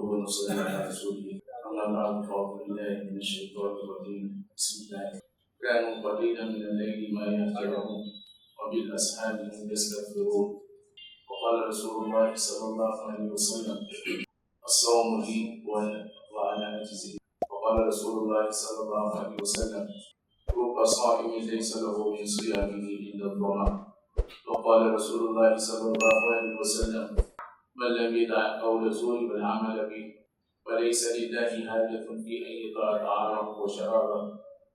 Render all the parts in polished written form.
ونصلي على رسوله أما بعد فأعوذ بالله من الشيطان الرجيم بسم الله كانوا قليلا من الليل ما يهجعون وبالأسحار هم يستغفرون وقال رسول الله صلى الله عليه وسلم الصوم لي وأنا أجزي وقال رسول الله صلى الله عليه وسلم رب صائم ليس له من صيامه إلا الظمأ وقال رسول الله صلى الله عليه وسلم من لم يدع قول الزور والعمل به وليس لله حاجة في أن يطاع طعامه وشرابه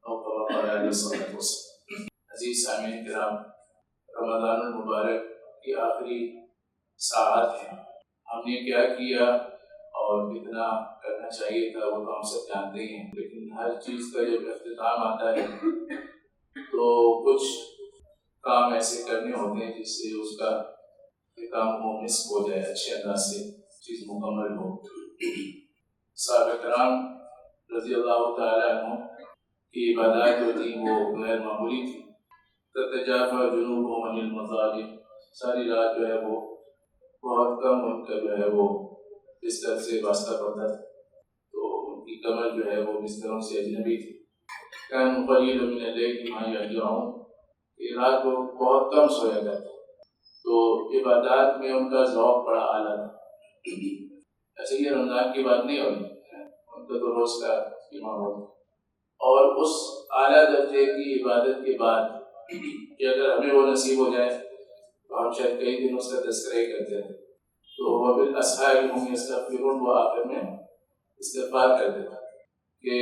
أو كما قال عليه الصلاة والسلام. عزیز سامعین کرام، رمضان المبارک کی آخری ساعت ہیں. ہم نے کیا کیا اور کتنا کرنا چاہیے تھا وہ تو ہم سب جانتے ہیں، لیکن ہر چیز کا جب اختتام آتا ہے تو کچھ کام ایسے کرنے ہوتے ہیں جس سے اس کا اختتام مصف ہو جائے، اچھے انداز سے چیز مکمل ہو. صحابہ کرام رضی اللہ تعالیٰ عنہ کی عبادات جو تھی وہ غیر معمولی تھی. تتجافى جنوبهم عن المضاجع، ساری رات جو ہے وہ بہت کم ان کا جو ہے وہ بستر سے واسطہ پڑتا تھا، تو ان کی کمر جو ہے وہ بستروں سے اجنبی تھی. كانوا قليلا من الليل ما يهجعون، رات کو بہت کم سویا کرتے، تو عبادات میں ان کا ذوق بڑا اعلیٰ تھا. ایسے یہ رمضان کی بات نہیں ہوئی، ان کا تو روز کا ایمان ہوتا. اور اس اعلیٰ درجے کی عبادت کے بعد کہ اگر ہمیں وہ نصیب ہو جائے تو ہم شاید کئی دن اس کا تذکرہ ہی کرتے ہیں. تو وبالاسحار هم يستغفرون، وہ آخر میں استغفار کرتے تھے کہ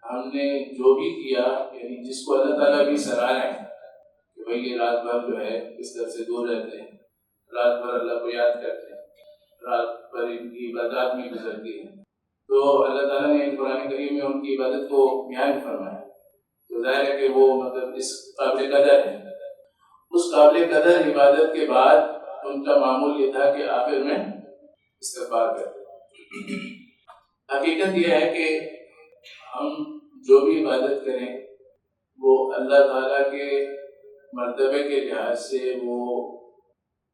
ہم نے جو بھی کیا، یعنی جس کو اللہ تعالیٰ بھی سراہ رہے ہیں کہ بھئی یہ رات بھر جو ہے بستر سے دور رہتے ہیں، رات بھر اللہ کو یاد کرتے ہیں، رات بھر ان کی عبادات میں گزرتی ہے، تو اللہ تعالیٰ نے قرآن کریم میں ان کی عبادت کو بیان فرمایا. تو ظاہر ہے کہ وہ مطلب اس قابل قدر ہے. اس قابل قدر عبادت کے بعد ان کا معمول یہ تھا کہ آخر میں استغفار کرتے. حقیقت یہ ہے کہ ہم جو بھی عبادت کریں وہ اللہ تعالیٰ کے مرتبے کے لحاظ سے وہ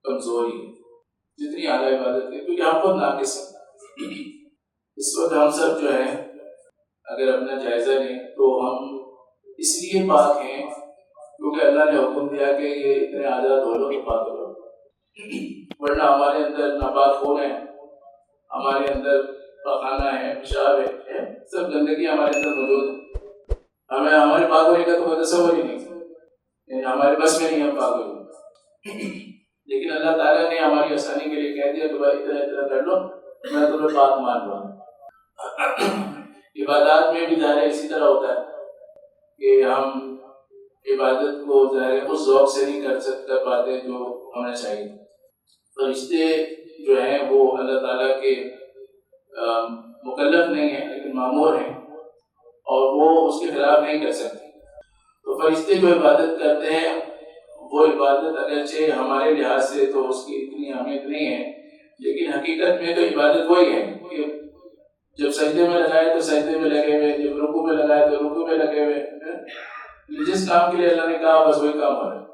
کمزوری ہے. جتنی اعلیٰ عبادت کریں، کیونکہ ہم خود ناقص ہیں. اس وقت ہم سب جو ہیں اگر اپنا جائزہ لیں تو ہم اس لیے پاک ہیں کیونکہ اللہ نے حکم دیا کہ یہ اتنے آزاد ہو لو تو پاک ہو لو، ورنہ ہمارے اندر ناپاک خون ہے، ہمارے اندر پخانہ ہے، پیشاب ہے، سب گندگی ہمارے اندر موجود ہے. ہمیں ہمارے پاک ہونے کا تو کوئی تصور ہی نہیں، یعنی ہمارے بس میں نہیں ہم پاک ہوئے. لیکن اللہ تعالیٰ نے ہماری آسانی کے لیے کہہ دیا کہ بھائی اتنا اتنا کر لو میں تمہیں پاک مان لوں. عبادات میں بھی ظاہر اسی طرح ہوتا ہے کہ ہم عبادت کو ظاہر اس ذوق سے نہیں کر پاتے جو ہونا چاہیے. فرشتے جو ہیں وہ اللہ تعالیٰ کے مکلف نہیں ہیں لیکن مامور ہیں اور وہ اس کے خلاف نہیں کر سکتے. تو فرشتے جو عبادت کرتے ہیں وہ عبادت اگرچہ ہمارے لحاظ سے تو اس کی اتنی اہمیت نہیں ہے، لیکن حقیقت میں تو عبادت وہی ہے کہ جب سجدے میں لگائے تو سجدے میں لگے ہوئے، جب رکوع میں لگائے تو رکوع میں لگے ہوئے. جس کام کے لیے اللہ نے کہا بس وہی کام ہو رہا ہے.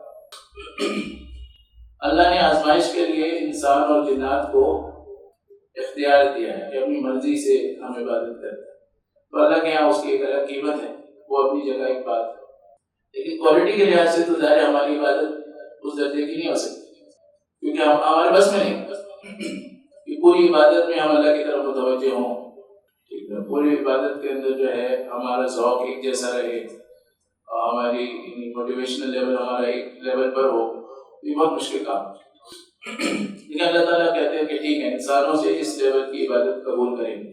اللہ نے آزمائش کے لیے انسان اور جنات کو اختیار دیا ہے کہ اپنی مرضی سے ہم عبادت کرتے ہیں. تو اللہ کے یہاں اس کی ایک الگ قیمت ہے، وہ اپنی جگہ ایک بات ہے. لیکن کوالٹی کے لحاظ سے تو ظاہر ہماری عبادت اس درجے کی نہیں ہو سکتی کیونکہ ہم ہمارے بس میں نہیں کہ پوری عبادت میں ہم اللہ کی طرف متوجہ ہوں. پوری عبادت کے اندر جو ہے ہمارا ذوق ایک جیسا رہے، ہماری موٹیویشنل لیول ہمارا ایک لیول پر ہو، یہ بہت مشکل کام ہے. لیکن اللہ تعالیٰ کہتے ہیں کہ ٹھیک ہے انسانوں سے اس لیول کی عبادت قبول کریں گے.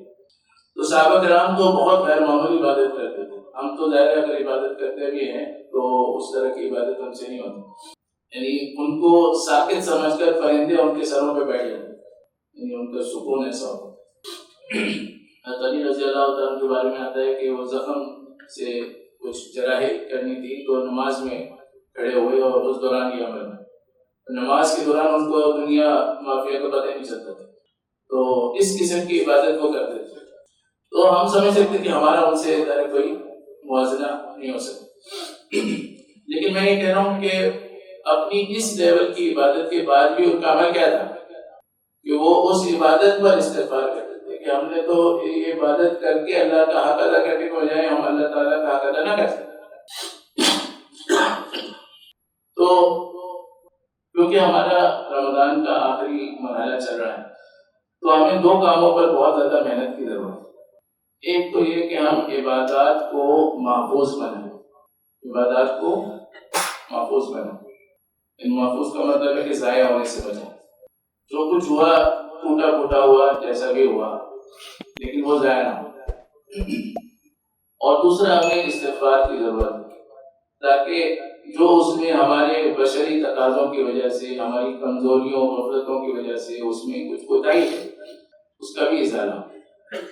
تو صحابہ کرام تو بہت غیر معمولی عبادت کرتے تھے. ہم تو ظاہر اگر عبادت کرتے بھی ہیں تو اس طرح کی عبادت ہم سے نہیں ہوتی، یعنی ان کو ساکت سمجھ کر پرندے ان کے سروں پہ بیٹھ جاتے، یعنی ان کا سکون ایسا ہوتا. علی رضی اللہ تعالیٰ کے بارے میں آتا ہے کہ وہ زخم سے کچھ جراحی کرنی تھی تو نماز میں کھڑے ہوئے اور اس دوران یہ عمل ہے. نماز کے دوران ان کو دنیا مافیا کا پتہ نہیں چلتا تھا، تو اس قسم کی عبادت وہ کرتے تھے. تو ہم سمجھ سکتے کہ ہمارا ان سے کوئی موازنہ نہیں ہو سکتا. لیکن میں یہ کہہ رہا ہوں کہ اپنی اس لیول کی عبادت کے بعد بھی ان کا عمل کیا تھا؟ کہ وہ اس عبادت پر استغفار کرتے تھے کہ ہم نے تو یہ عبادت کر کے اللہ کا حق ادا کرنے کے بجائے ہم اللہ تعالیٰ کا حق ادا نہ کر سکتے. تو کیونکہ ہمارا رمضان کا آخری مرحلہ چل رہا ہے تو ہمیں دو کاموں پر بہت زیادہ محنت کی ضرورت ہے. ایک تو یہ کہ ہم عبادات کو محفوظ بنائیں، عبادات کو محفوظ بنائیں. محفوظ کا مطلب ہے کہ ضائع ہونے سے بچیں. جو کچھ ہوا ٹوٹا پھوٹا ہوا جیسا بھی ہوا لیکن وہ ضائع نہ ہو. اور دوسرا ہمیں استغفار کی ضرورت ہے تاکہ جو اس میں ہمارے بشری تقاضوں کی وجہ سے، ہماری کمزوریوں غفلتوں کی وجہ سے اس میں کچھ کوتاہی ہے اس کا بھی ازالہ ہو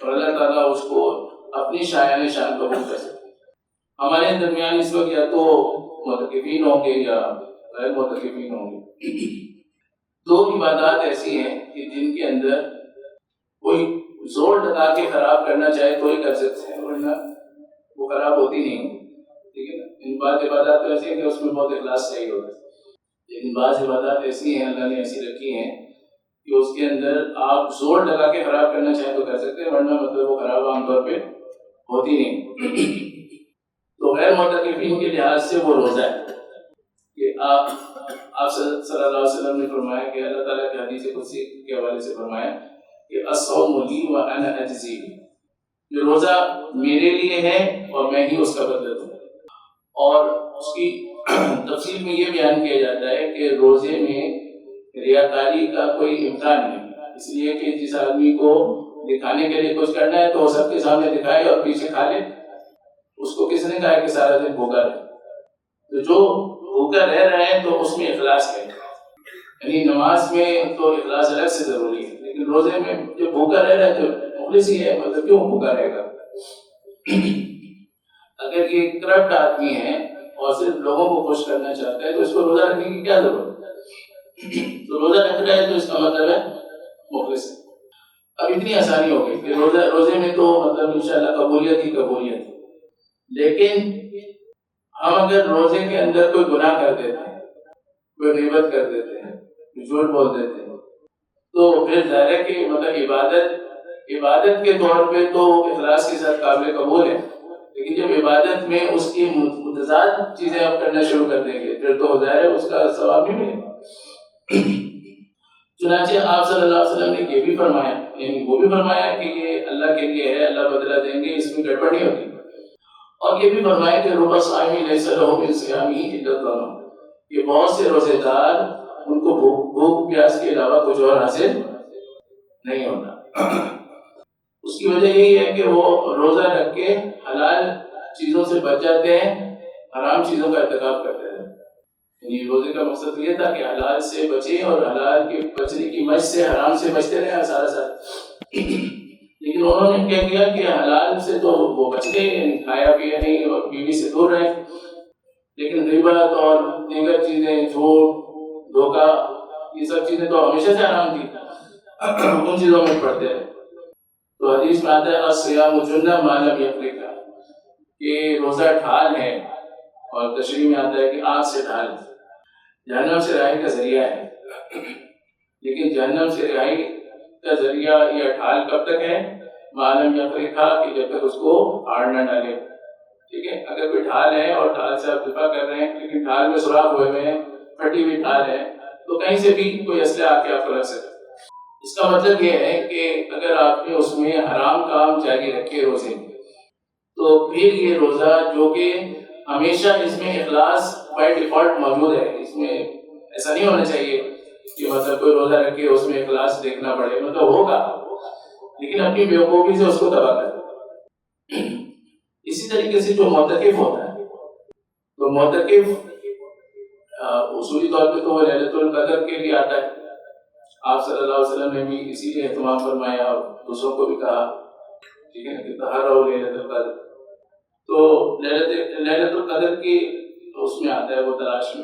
اور اللہ تعالیٰ اس کو اپنی شایان شان قبول کر سکتے. ہمارے درمیان اس وقت یا تو معتکفین ہوں گے یا غیر معتکفین ہوں گے. دو عبادات ایسی ہیں کہ جن کے اندر کوئی زور لگا کے خراب کرنا چاہے تو ہی کر سکتے ہیں ورنہ وہ خراب ہوتی نہیں. ٹھیک ہے نا. ان بعض عبادات تو ایسی ہیں کہ اس میں بہت اخلاص چاہیے ہوتا ہے لیکن بعض عبادات ایسی ہیں اللہ نے ایسی رکھی ہیں کہ اس کے اندر آپ زور لگا کے خراب کرنا چاہیں تو کر سکتے ہیں ورنہ مطلب وہ خراب عام طور پہ ہوتی نہیں. تو غیر معتکفین کے لحاظ سے وہ روزہ ہے کہ آپ صلی اللہ علیہ وسلم نے فرمایا کہ اللہ تعالیٰ کی حدیث قدسی کے حوالے سے فرمایا کہ الصوم لی وانا اجزی بہ، جو روزہ میرے لیے ہے اور میں ہی اس کا بدلہ دوں. اور اس کی تفصیل میں یہ بیان کیا جاتا ہے کہ روزے میں ریاکاری کا کوئی امکان نہیں، اس لیے کہ جس آدمی کو دکھانے کے لیے کچھ کرنا ہے تو وہ سب کے سامنے دکھائے اور پیچھے کھا لے. اس کو کس نے کہا کہ سارا دن بھوکا رہے؟ تو جو بھوکا رہ رہے ہیں تو اس میں اخلاص ہے. یعنی نماز میں تو اخلاص الگ سے ضروری ہے لیکن روزے میں جو بھوکا رہ رہا ہے تو مخلص ہی ہے. مطلب کیوں بھوکا رہے گا؟ اگر یہ کرپٹ آدمی ہے اور صرف لوگوں کو خوش کرنا چاہتا ہے تو اس کو روزہ رکھنے کی کیا ضرورت ہے؟ تو روزہ رکھ رہا ہے تو اس کا مطلب ہے مخلص ہے. اب اتنی آسانی ہو گئی کہ روزے میں تو مطلب انشاءاللہ قبولیت ہی قبولیت ہے. لیکن ہم اگر روزے کے اندر کوئی گناہ کر دیتے ہیں، کوئی غیبت کر دیتے ہیں، جھوٹ بول دیتے ہیں تو پھر ظاہر ہے کہ مطلب عبادت کے طور پہ تو اخلاص کے ساتھ قابل قبول ہے لیکن جب عبادت میں اس کی متضاد چیزیں آپ کرنا شروع کر دیں گے پھر تو ظاہر ہے اس کا ثواب نہیں ملے گا. چنانچہ آپ صلی اللہ علیہ وسلم نے یہ بھی فرمایا، یعنی وہ بھی فرمایا کہ یہ اللہ کے لیے ہے، اللہ بدلہ دیں گے، اس میں گڑبڑ نہیں ہوتی. اور یہ بھی فرمایا کہ رب صائم لیس لہ من صیامہ الا الظمأ، کہ بہت سے روزے دار ان کو بھوک پیاس کے علاوہ کچھ اور حاصل نہیں ہوتا. اس کی وجہ یہی ہے کہ وہ روزہ رکھ کے حلال چیزوں سے بچ جاتے ہیں، حرام چیزوں کا ارتکاب کرتے ہیں. یعنی روزے کا مقصد یہ تھا کہ حلال سے بچیں اور حلال کے بچنے کی مشق سے حرام سے بچتے رہے سارا ساتھ. لیکن انہوں نے کہہ دیا کہ حلال سے تو وہ بچ گئے، یعنی کھایا پیا نہیں اور بیوی سے دور رہے، لیکن غیبت اور دیگر چیزیں، جھوٹ، دھوکہ، یہ سب چیزیں تو ہمیشہ سے حرام تھی، ان چیزوں میں پڑتے رہے. تو حدیث میں آتا ہے الصیام جنہ ما لم یفرق، کہ روزہ ڈھال ہے، اور تشریح میں آتا ہے کہ آگ سے ڈھال جہنم سے رہائی کا ذریعہ ہے. لیکن جہنم سے رہائی کا ذریعہ یا ڈھال کب تک ہے؟ ما لم یفرق، کہ جب تک اس کو پھاڑ نہ ڈالے. ٹھیک ہے، اگر کوئی ڈھال ہے اور ڈھال سے آپ دفاع کر رہے ہیں لیکن ڈھال میں سوراخ ہوئے ہوئے ہیں، پھٹی ہوئی ڈھال ہے، تو کہیں سے بھی کوئی اسلحہ آ کے آپ کو لگ سکتا ہے. اس کا مطلب یہ ہے کہ اگر آپ نے اس میں حرام کام جاری رکھے روزے میں تو پھر یہ روزہ جو کہ ہمیشہ اس میں اخلاص بائی ڈیفالٹ موجود ہے، اس میں ایسا نہیں ہونا چاہیے کہ مطلب کوئی روزہ رکھے اس میں اخلاص دیکھنا پڑے، مطلب ہوگا لیکن اپنی بیوقوفی سے اس کو تباہ کر دے. اسی طریقے سے جو معتکف ہوتا ہے تو معتکف اصولی طور پہ تو وہ لیلۃ القدر کے لیے آتا ہے. آپ صلی اللہ علیہ وسلم نے بھی اسی لیے اہتمام فرمایا اور دوسروں کو بھی کہا، ٹھیک ہے، کہ تہروا لیلۃ القدر. تو لیلۃ القدر کی اس میں آتا ہے وہ تلاش میں،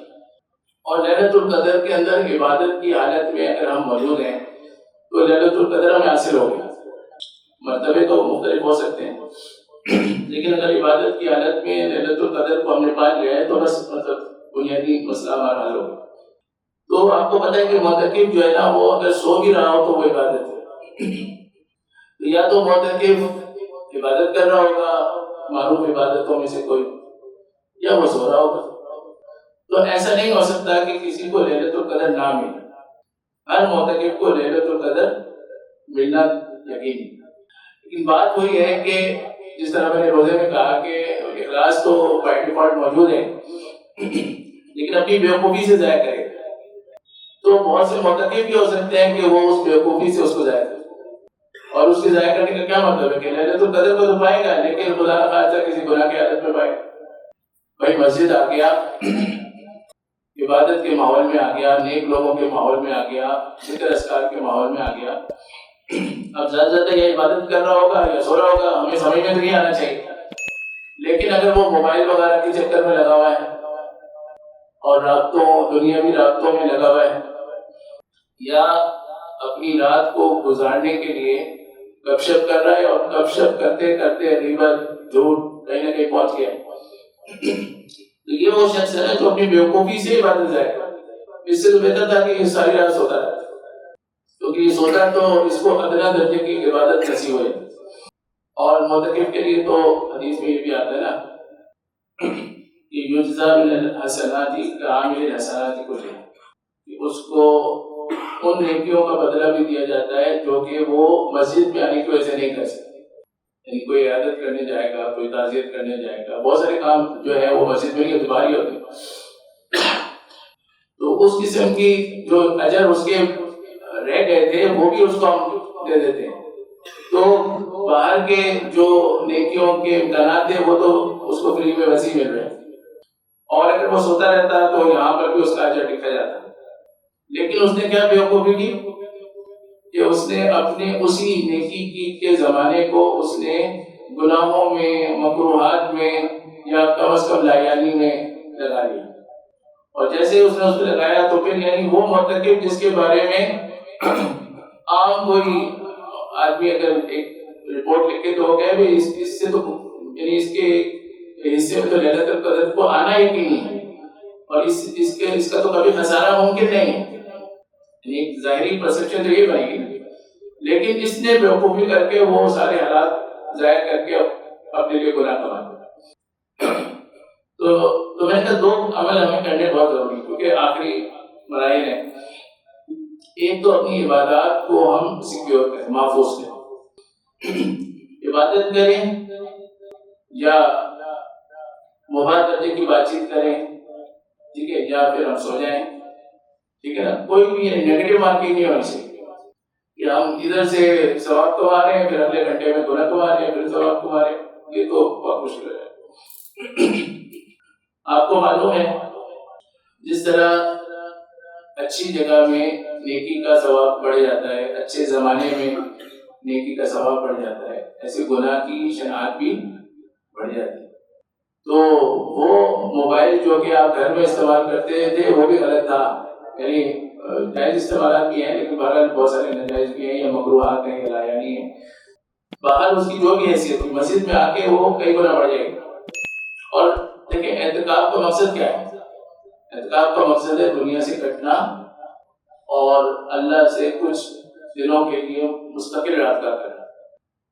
اور لیلۃ القدر کے اندر عبادت کی حالت میں اگر ہم موجود ہیں تو لیلۃ القدر ہمیں حاصل ہو گیا. مرتبے تو مختلف ہو سکتے ہیں لیکن اگر عبادت کی حالت میں لیلۃ القدر کو ہم نے پا لیا ہے تو بس مطلب بنیادی مسئلہ ہمارا حل ہو گیا. تو آپ کو پتہ ہے کہ معتکف جو ہے نا وہ اگر سو بھی رہا ہو تو وہ عبادت ہے. تو یا تو معتکف عبادت کر رہا ہوگا معروف عبادتوں میں سے کوئی، یا وہ سو رہا ہوگا. تو ایسا نہیں ہو سکتا کہ کسی کو لیلۃ القدر نہ ملے. ہر معتکف کو لیلۃ القدر ملنا یقینی. لیکن بات وہی ہے کہ جس طرح میں نے روزے میں کہا کہ اخلاص تو بائی ڈیفالٹ موجود ہے، لیکن اپنی بیوقوفی سے ضائع کرے. تو بہت سے معتکف بھی ہو سکتے ہیں کہ وہ اس بیوقوفی سے اس کو ضائع کرے. اور اس کے ضائع کرنے کا کیا مطلب ہے کہ لیلۃ القدر کو تو پائے گا لیکن خدا نہ خواستہ کسی گناہ کی حالت میں پائے گا. بھائی مسجد آ گیا، عبادت کے ماحول میں آ گیا، نیک لوگوں کے ماحول میں آ گیا، ذکر اذکار کے ماحول میں آ گیا. اب زیادہ زیادہ یہ عبادت کر رہا ہوگا یا سو رہا ہوگا ہمیں سمجھ میں تو نہیں آنا چاہیے. لیکن اگر وہ موبائل وغیرہ کے چکر میں لگا ہوا ہے اور رابطوں دنیاوی رابطوں میں لگا ہوا ہے، یا اپنی رات کو گزارنے کے لیے گپ شپ کر رہا ہے اور گپ شپ کرتے کرتے غیبت جھوٹ کہیں نہ کہیں پہنچ گیا، تو یہ وہ شخص ہے جو اپنی بیوقوفی سے عبادت ضائع کرتا. اس سے تو بہتر تھا کہ یہ ساری رات سوتا رہتا، کیونکہ یہ سوتا تو اس کو ادنا درجے کی عبادت نصیب ہوئی. اور معتکف کے لیے تو حدیث میں یہ بھی آتا ہے نا کہ یجزا من الحسنات کعامل الحسنات کلھا، کہ اس کو ان نیکیوں کا بدلہ بھی دیا جاتا ہے جو کہ وہ مسجد میں آنے کی وجہ سے نہیں کر سکتے. یعنی کوئی عیادت کرنے جائے گا، کوئی تعزیت کرنے جائے گا، بہت سارے کام جو ہے وہ مسجد میں نہیں باہر ہی ہوتے ہیں. تو اس قسم کی جو اجر اس کے رہ گئے تھے وہ بھی اس کو ہم دے دیتے ہیں. تو باہر کے جو نیکیوں کے امکانات ہیں وہ تو اس کو فری میں وسیع مل رہے ہیں، اور اگر وہ سوتا رہتا تو یہاں پر بھی اس کا اجر لکھا جاتا. لیکن اس نے کیا بیوقوفی کی کہ اس نے اپنے اسی نیکی کی کے زمانے کو اس نے گناہوں میں، مکروہات میں، یا کم از کم لایانی میں لگا لیا. اور جیسے اس نے اس میں لگایا تو پھر یعنی وہ معتکف جس کے بارے میں عام کوئی آدمی اگر ایک رپورٹ لکھ کے تو ہو گیا بھی اس سے تو یعنی اس کے حصے میں تو لیلۃ القدر کو آنا ہی نہیں ہے، اور اس کا تو کبھی خسارہ ممکن نہیں ہے. یعنی ایک ظاہری پرسپشن تو یہ بنے گی، لیکن اس نے بیوقوفی کر کے وہ سارے حالات ضائع کر کے اپنے لیے گناہ کما دیا. تو میں نے کہا دو عمل ہمیں کرنے بہت ضروری ہے کیونکہ آخری مراحل ہیں. ایک تو اپنی عبادات کو ہم سیکیور کریں، محفوظ کریں، عبادت کریں یا مباح درجے کی بات چیت کریں، ٹھیک ہے، یا پھر ہم سو جائیں، ٹھیک ہے نا. کوئی بھی نیگیٹو مارکنگ نہیں ہونی چاہیے کہ ہم ادھر سے ثواب کما رہے ہیں پھر اگلے گھنٹے میں گناہ کما رہے ہیں پھر ثواب کما رہے ہیں. یہ تو بہت مشکل ہے. آپ کو معلوم ہے جس طرح اچھی جگہ میں نیکی کا ثواب بڑھ جاتا ہے، اچھے زمانے میں نیکی کا ثواب بڑھ جاتا ہے، ایسے گناہ کی شناعت بھی بڑھ جاتی ہے. تو وہ موبائل جو کہ آپ گھر میں استعمال کرتے تھے وہ بھی غلط تھا، یعنی جائز استعمالات بھی ہیں لیکن بہرحال بہت سارے ناجائز بھی ہیں یا مکروہات ہیں یا لایانی ہیں. باہر اس کی جو بھی حیثیت تھی مسجد میں آ کے وہ کئی گنا بڑھ جائے گی. اور دیکھیں اعتکاف کا مقصد کیا ہے؟ اعتکاف کا مقصد ہے دنیا سے کٹنا اور اللہ سے کچھ دنوں کے لیے مستقل رابطہ کرنا،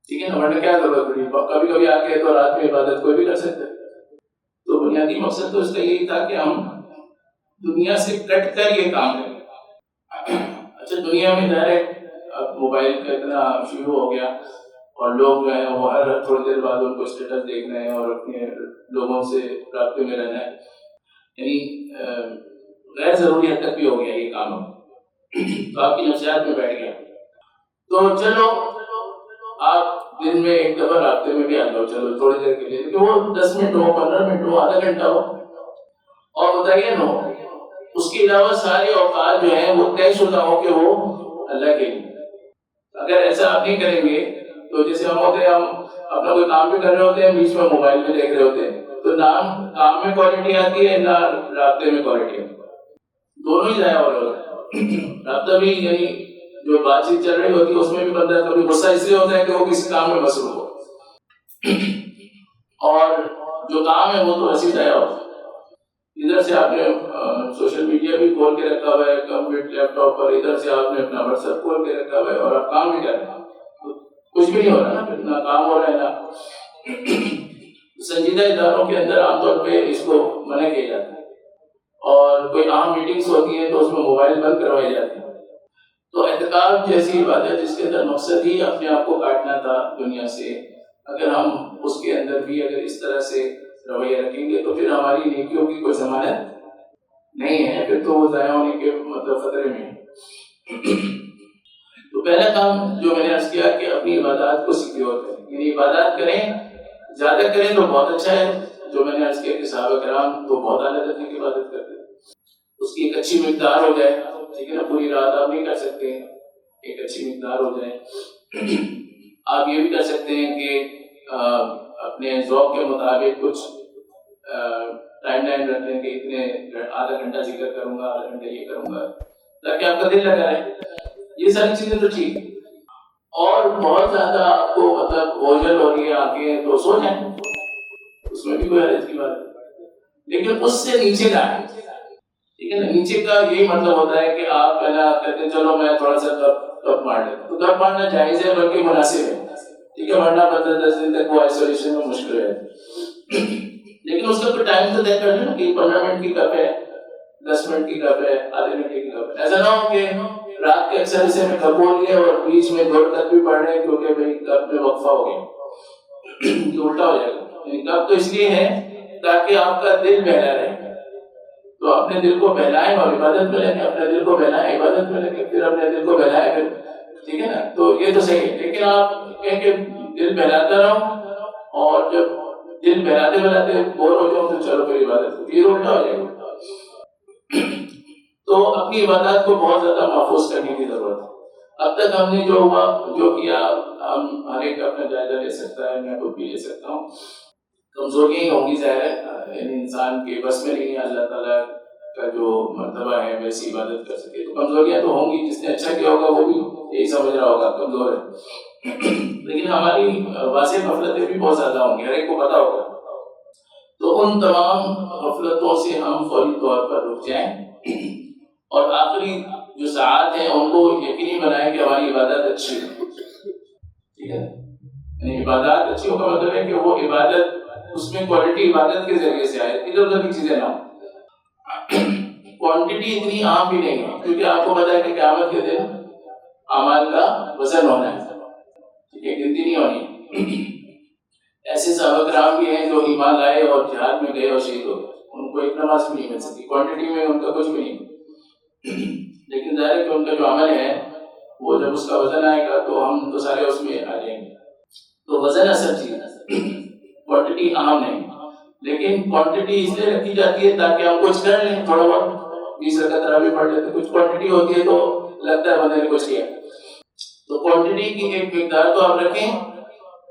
ٹھیک ہے نا. ورنہ کیا ضرورت پڑی، کبھی کبھی آ کے تو رات میں عبادت کوئی بھی کر سکتا ہے. تو بنیادی مقصد تو اس کا یہی تھا کہ ہم دنیا سے کٹ کر یہ کام کریں. اچھا دنیا میں ظاہر ہے اب موبائل کا اتنا شروع ہو گیا اور لوگ جو ہیں وہ ہر تھوڑی دیر بعد ان کو اسٹیٹس دیکھنا ہے اور اپنے لوگوں سے رابطے میں رہنا ہے، یعنی غیر ضروری حد تک بھی ہو گیا یہ کام. تو آپ کی نفسیات میں بیٹھ گیا. تو چلو آپ دن میں ایک دفعہ رابطے میں بھی آ جاؤ، چلو تھوڑی دیر کے لیے، وہ 10 منٹ ہو، 15 منٹ ہو، آدھا گھنٹہ ہو، اور بتائیے نا اس کے علاوہ سارے اوقات جو ہیں وہ طے شدہ ہو کہ وہ اللہ کے لیے. اگر ایسا آپ نہیں کریں گے تو جیسے ہم ہوتے ہیں، ہم اپنا کوئی کام بھی کر رہے ہوتے ہیں بیچ میں موبائل میں دیکھ رہے ہوتے ہیں، تو نہ کام میں کوالٹی آتی ہے نہ رابطے میں کوالٹی آتی ہے، دونوں ہی ضائع ہو رہے ہوتے ہیں. رابطہ بھی یعنی جو بات چیت چل رہی ہوتی ہے اس میں بھی بندہ کبھی غصہ اس لیے ہوتا ہے کہ وہ کسی کام میں مصروف ہو، اور جو کام ہے وہ تو ایسے ضائع ہوتا ہے. ادھر سے آپ نے سوشل میڈیا بھی کھول کے رکھا ہوا ہے کمپیوٹر لیپ ٹاپ پر، ادھر سے آپ نے اپنا واٹس ایپ کھول کے رکھا ہوا ہے اور آپ کام بھی کر رہے ہیں، کچھ بھی نہیں ہو رہا نا، پھر نہ کام ہو رہا ہے نہ سنجیدہ اداروں کے اندر عام طور پہ اس کو منع کیا جاتا ہے، اور کوئی عام میٹنگز ہوتی ہیں تو اس میں موبائل بند کروائے جاتے ہیں۔ تو اعتکاف جیسی عبادت جس کے اندر مقصد ہی اپنے آپ کو کاٹنا تھا دنیا سے، اگر ہم اس کے اندر بھی اگر اس طرح سے رویہ رکھیں گے تو پھر ہماری نیکیوں کی کوئی ضمانت نہیں ہے، پھر تو وہ ضائع ہونے کے مطلب خطرے میں ہے۔ تو پہلا کام جو میں نے عرض کیا کہ اپنی عبادات کو سیکیور کریں، یعنی عبادات کریں، زیادہ کریں تو بہت اچھا ہے۔ جو میں نے عرض کیا کہ صحابہ کرام تو بہت اعلیٰ درجے کی عبادت کرتے ہیں، اس کی ایک اچھی مقدار ہو جائے، ٹھیک ہے نا، پوری رات آپ نہیں کر سکتے، ایک اچھی مقدار ہو جائے۔ آپ یہ بھی کر سکتے ہیں کہ اپنے ذوق کے مطابق کچھ ٹائم لائن رکھ لیں کہ اتنے آدھا گھنٹہ ذکر کروں گا، آدھا گھنٹہ یہ کروں گا، تاکہ آپ کا دل لگا رہے۔ یہ ساری چیزیں تو ٹھیک، اور بہت زیادہ آپ کو مطلب اوجھل ہو رہی ہے آنکھیں تو سو جائیں، اس میں بھی کوئی حرج کی بات نہیں، لیکن اس سے نیچے کا ہے، ٹھیک ہے نا، نیچے کا یہی مطلب ہوتا ہے کہ آپ پہلا کہتے ہیں چلو میں تھوڑا سا گپ مار لیتا ہوں، تو گپ مارنا جائز ہے بلکہ مناسب ہے، ٹھیک ہے، ورنہ 15-10 دن تک وہ آئسولیشن میں مشکل ہے، لیکن اس کا کوئی ٹائم تو طے کر لیں نا کہ 15 منٹ کی گپ ہے، 10 منٹ کی گپ ہے، آدھے گھنٹے کی گپ ہے، ایسا نہ ہو کہ رات کے اکثر حصے میں گپ بول لیے اور بیچ میں دور تک بھی پڑھ رہے ہیں کیونکہ بھائی گپ میں وقفہ ہو گیا، یہ الٹا ہو جائے گا۔ یعنی گپ تو اس لیے ہے تاکہ آپ کا دل بہلا رہے، تو اپنے دل کو بہلائیں اور عبادت میں لگیں، اپنے دل کو بہلائیں عبادت میں لگیں، پھر اپنے دل کو بہلائیں پھر، ٹھیک ہے نا، تو یہ تو صحیح ہے، لیکن آپ کہیں کہ دل بہلاتا رہو اور جب دل بہلاتے بہلاتے بور ہو جاؤ تو چلو پھر عبادت کو، یہ الٹا ہو جائے گا۔ تو اپنی عبادات کو بہت زیادہ محفوظ کرنے کی ضرورت ہے۔ اب تک ہم نے جو ہوا جو کیا، ہم ہر ایک اپنا جائزہ لے سکتا ہے، میں خود بھی لے سکتا ہوں، کمزوریاں ہی ہوں گی ظاہر ہے، یعنی انسان کے بس میں نہیں ہے اللہ تعالیٰ کا جو مرتبہ ہے ویسی عبادت کر سکے، تو کمزوریاں تو ہوں گی، جس نے اچھا کیا ہوگا وہ بھی یہی سمجھ رہا ہوگا کمزور ہے، لیکن ہماری واضح غفلتیں بھی بہت زیادہ ہوں گی، ہر ایک کو پتا ہوگا، تو ان تمام غفلتوں سے ہم فوری طور پر رک جائیں اور آخری جو ساعات ہیں ان کو یقینی بنائیں کہ ہماری عبادت اچھی ہو، ٹھیک ہے، یعنی عبادات اچھی ہو کا مطلب ہے کہ وہ عبادت اس میں کوالٹی عبادت کے ذریعے سے آئے، ادھر ادھر کی چیزیں نہ ہوں، کوانٹٹی اتنی عام بھی نہیں ہے، کیونکہ آپ کو پتا ہے کہ قیامت کے دن اعمال کا وزن ہونا ہے، ٹھیک ہے، گنتی نہیں ہونی۔ ایسے صحابہ کرام بھی ہیں جو ایمان لائے اور جہاد میں گئے اور شہید ہو گئے، ان کو ایک نماز بھی نہیں مل سکتی، کوانٹٹی میں ان کا کچھ بھی نہیں، لیکن ظاہر ہے کہ ان کا جو عمل ہے وہ جب اس کا وزن آئے گا تو ہم تو سارے اس میں آ جائیں گے، تو وزن اصل چیز ہے، کوانٹٹی اہم نہیں، لیکن کوانٹٹی اس لیے رکھی جاتی ہے تاکہ ہم کچھ کر لیں، تھوڑا بہت 20 رکعت تراویح پڑھ لیتے، کچھ کوانٹٹی ہوتی ہے تو لگتا ہے بندے نے کچھ کیا، تو کوانٹٹی کی ایک مقدار تو آپ رکھیں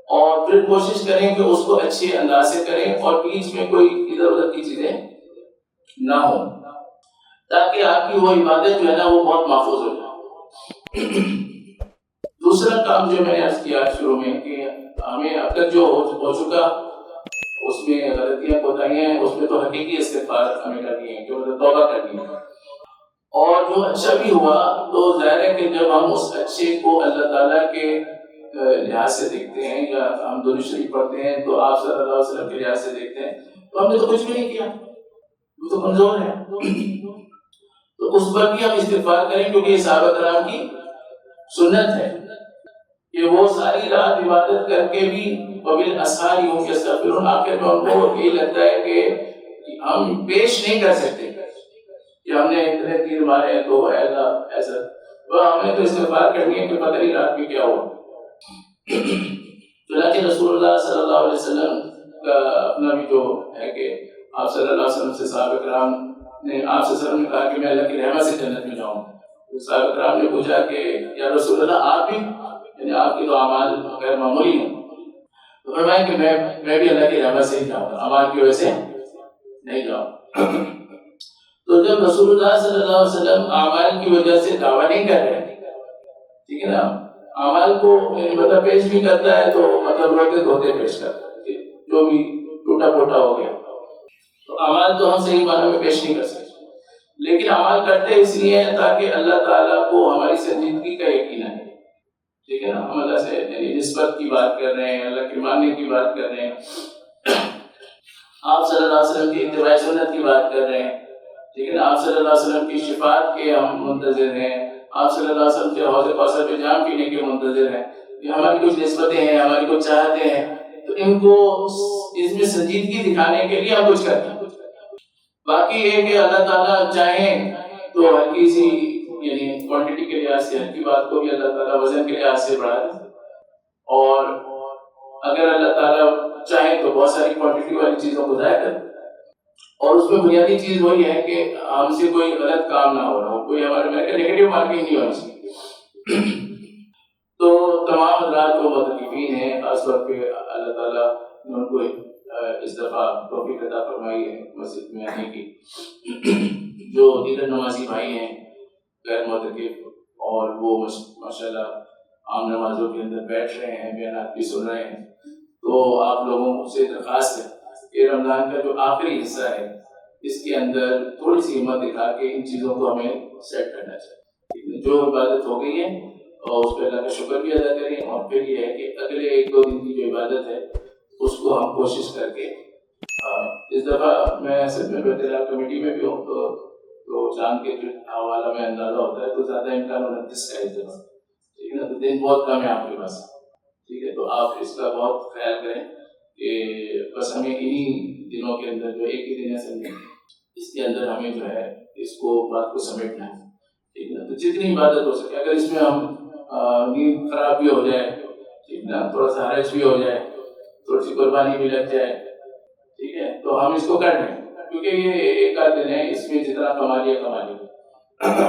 اور پھر کوشش کریں کہ اس کو اچھے انداز سے کریں اور بیچ میں کوئی ادھر ادھر کی چیزیں نہ ہوں، تاکہ آپ کی وہ عبادت جو ہے نا وہ بہت محفوظ ہو جائے۔ دوسرا کام جو میں نے عرض کیا شروع میں کہ ہمیں اب تک جو ہو چکا اس میں غلطیاں کوتاہیاں ہیں، اس میں تو حقیقی استغفار ہمیں کرنی ہے، کہ مطلب توبہ کرنی ہے، اور جو اچھا بھی ہوا تو ظاہر ہے کہ جب ہم اس اچھے کو اللہ تعالیٰ کے لحاظ سے دیکھتے ہیں یا ہم درود شریف پڑھتے ہیں تو آپ صلی اللہ علیہ وسلم کے لحاظ سے دیکھتے ہیں تو ہم نے تو کچھ بھی نہیں کیا، وہ تو کمزور ہے، تو اس پر بھی ہم استغفار کریں، کیونکہ یہ صحابہ کرام کی سنت ہے کہ وہ ساری رات عبادت کر کے بھی وبالاسحار هم يستغفرون، آخر میں ان کو یہ لگتا ہے کہ ہم پیش نہیں کر سکتے کہ ہم نے اتنے تیر مارے ہیں تو ایسا تو ہم نے تو استغفار کرنی ہے کہ پتہ نہیں رات میں کیا ہوا۔ چنانچہ رسول اللہ صلی اللہ علیہ وسلم کا اپنا بھی جو ہے کہ آپ صلی اللہ علیہ وسلم سے صحابہ کرام نے آپ صلی اللہ علیہ وسلم نے کہا کہ میں اللہ کی رحمت سے جنت میں جاؤں، تو صحابہ کرام نے پوچھا کہ یا رسول اللہ آپ بھی، یعنی آپ کی تو اعمال غیر معمولی ہیں، تو فرمایا کہ میں بھی اللہ کی رحمت سے ہی جاؤں گا، اعمال کی وجہ سے نہیں جاؤں۔ تو جب رسول اللہ صلی اللہ علیہ وسلم اعمال کی وجہ سے دعویٰ نہیں کر رہے، ٹھیک ہے نا، اعمال کو مطلب پیش بھی کرتا ہے تو مطلب روتے دھوتے پیش کرتا ہے، جو بھی ٹوٹا پھوٹا ہو گیا، تو اعمال تو ہم صحیح معنوں میں پیش نہیں کر سکتے، لیکن اعمال کرتے اس لیے ہیں تاکہ اللہ تعالیٰ کو ہماری سنجیدگی کا یقین ہے، ٹھیک ہے نا. ہم اللہ سے یعنی نسبت کی بات کر رہے ہیں، اللہ کے ماننے کی بات کر رہے ہیں، آپ صلی اللہ علیہ وسلم کی اتباع سنت کی بات کر رہے ہیں، ٹھیک ہے نا. آپ صلی اللہ علیہ وسلم کی شفاعت کے ہم منتظر ہیں، آپ صلی اللہ علیہ وسلم کے حوض کوثر پہ جام پینے کے منتظر ہیں. یہ ہماری کچھ نسبتیں ہیں، ہماری کچھ چاہتے ہیں، تو ان کو اس میں سنجیدگی دکھانے کے لیے ہم کچھ کرتے ہیں. باقی یہ کہ اللہ تعالیٰ چاہیں تو ہلکی سی یعنی کوانٹٹی کے لحاظ سے ہلکی بات کو بھی اللہ تعالیٰ وزن کے لحاظ سے بڑھا دے، اور اگر اللہ تعالیٰ چاہیں تو بہت ساری کوانٹٹی والی چیزوں کو ضائع کر دے. اور اس میں بنیادی چیز وہی ہے کہ ہم سے کوئی غلط کام نہ ہو رہا ہو، کوئی ہمارے میں نیگیٹو مارکنگ نہیں ہونی چاہیے. تو تمام حضرات جو متقین ہیں، خاص طور پہ اللہ تعالیٰ نے ان کو اس دفعہ توفیق عطا فرمائی ہے مسجد میں آنے کی. جو دیگر نمازی بھائی ہیں غیر معتکف، اور وہ ماشاءاللہ عام نمازوں کے اندر بیٹھ رہے ہیں، بیانات بھی سن رہے ہیں، تو آپ لوگوں سے درخواست ہے کہ رمضان کا جو آخری حصہ ہے اس کے اندر تھوڑی سی ہمت دکھا کے ان چیزوں کو ہمیں سیٹ کرنا چاہیے. جو عبادت ہو گئی ہے اور اس پہ اللہ کا شکر بھی ادا کریں، اور پھر یہ ہے کہ اگلے 1-2 دن کی جو عبادت ہے اس کو ہم کوشش کر کے اس دفعہ میں اصل میں بیت اللہ کمیٹی میں بھی ہوں، تو چاند کے جو حوالہ میں اندازہ ہوتا ہے تو زیادہ امکان 29 کا اس دفعہ، ٹھیک ہے نا. تو دن بہت کم ہے آپ کے پاس، ٹھیک ہے. تو آپ اس کا بہت خیال کریں کہ بس ہمیں انہی دنوں کے اندر جو ایک ہی دن ہے سمجھیں، اس کے اندر ہمیں جو ہے اس کو بات کو سمیٹنا ہے، ٹھیک ہے نا. تو جتنی عبادت ہو سکے، اگر اس میں ہم نیند خراب بھی ہو جائے، ٹھیک نا، تھوڑا سا حرج بھی ہو جائے، تھوڑی سی قربانی بھی لگ جائے، ٹھیک ہے، تو ہم اس کو کر لیں، کیونکہ یہ ایک آدھ دن ہے، اس میں جتنا کما لیا کما لیا.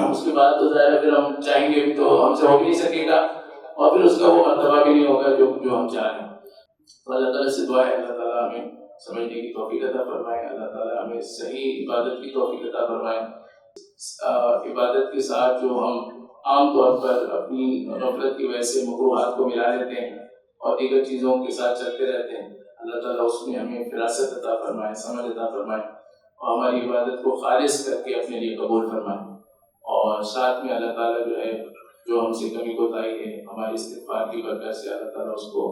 اس کے بعد تو ظاہر ہے پھر ہم چاہیں گے بھی تو ہم سے ہو بھی نہیں سکے گا، اور پھر اس کا وہ مرتبہ بھی نہیں ہوگا جو ہم چاہ رہے ہیں. تو اللہ تعالیٰ سے دعا ہے اللہ تعالیٰ ہمیں سمجھنے کی توفیق عطا فرمائے، اللہ تعالیٰ ہمیں صحیح عبادت کی توفیق عطا فرمائے. عبادت کے ساتھ جو ہم عام طور پر اپنی غفلت کی وجہ سے مکروہات کو ملا لیتے ہیں اور دیگر چیزوں کے ساتھ چلتے رہتے ہیں، اللہ تعالیٰ اس میں ہمیں فراست عطا فرمائے، سمجھ عطا فرمائے، اور ہماری عبادت کو خالص کر کے اپنے لیے قبول فرمائے. اور ساتھ میں اللہ تعالیٰ جو ہے جو ہم سے کمی کوتاہی ہے ہماری استغفار کی برکت سے اللہ تعالیٰ اس کو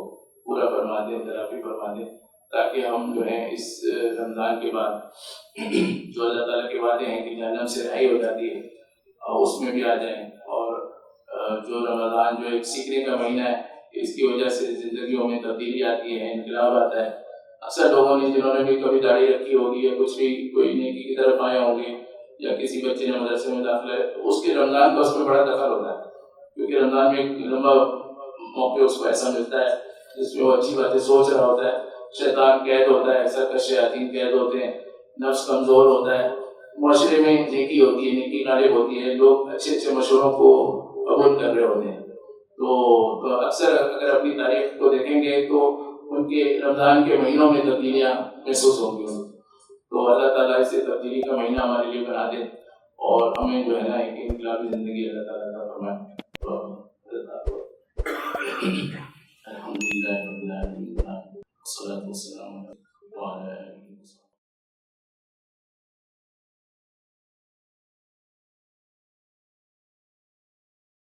پورا فرما دے، تلافی فرما دے، تاکہ ہم جو ہے اس رمضان کے بعد جو اللہ تعالیٰ کے وعدے ہیں کہ جہنم سے رہائی ہو جاتی ہے اور اس میں بھی آ جائیں. اور جو رمضان جو ایک سیکھنے کا مہینہ ہے، اس کی وجہ سے زندگیوں میں تبدیلی آتی ہے، انقلاب آتا ہے. اکثر لوگوں نے جنہوں نے بھی کبھی داڑھی رکھی ہوگی یا کچھ بھی کوئی نیکی کی طرف آئے ہوں گے، یا کسی بچے نے مدرسے میں داخلہ ہے، تو اس کے رمضان کا اس میں بڑا دخل ہوتا ہے، کیونکہ رمضان میں ایک لمبا موقع اس کو ایسا ملتا ہے جس میں وہ اچھی باتیں سوچ رہا ہوتا ہے. شیطان قید ہوتا ہے، سرکش شیاطین قید ہوتے ہیں، نفس کمزور ہوتا ہے، معاشرے میں نیکی ہوتی ہے، نیکی غالب ہوتی ہے، لوگ اچھے اچھے مشوروں کو قبول کر رہے ہوتے ہیں. تو اکثر اگر اپنی تاریخ کو دیکھیں گے تو ان کے رمضان کے مہینوں میں تبدیلیاں محسوس ہوں گی. تو اللہ تعالیٰ اسے تبدیلی کا مہینہ ہمارے لیے بنا دے، اور ہمیں جو ہے نا ایک انقلابی زندگی اللہ تعالیٰ عطا فرمائے. الحمدللہ رب العالمین والصلاۃ والسلام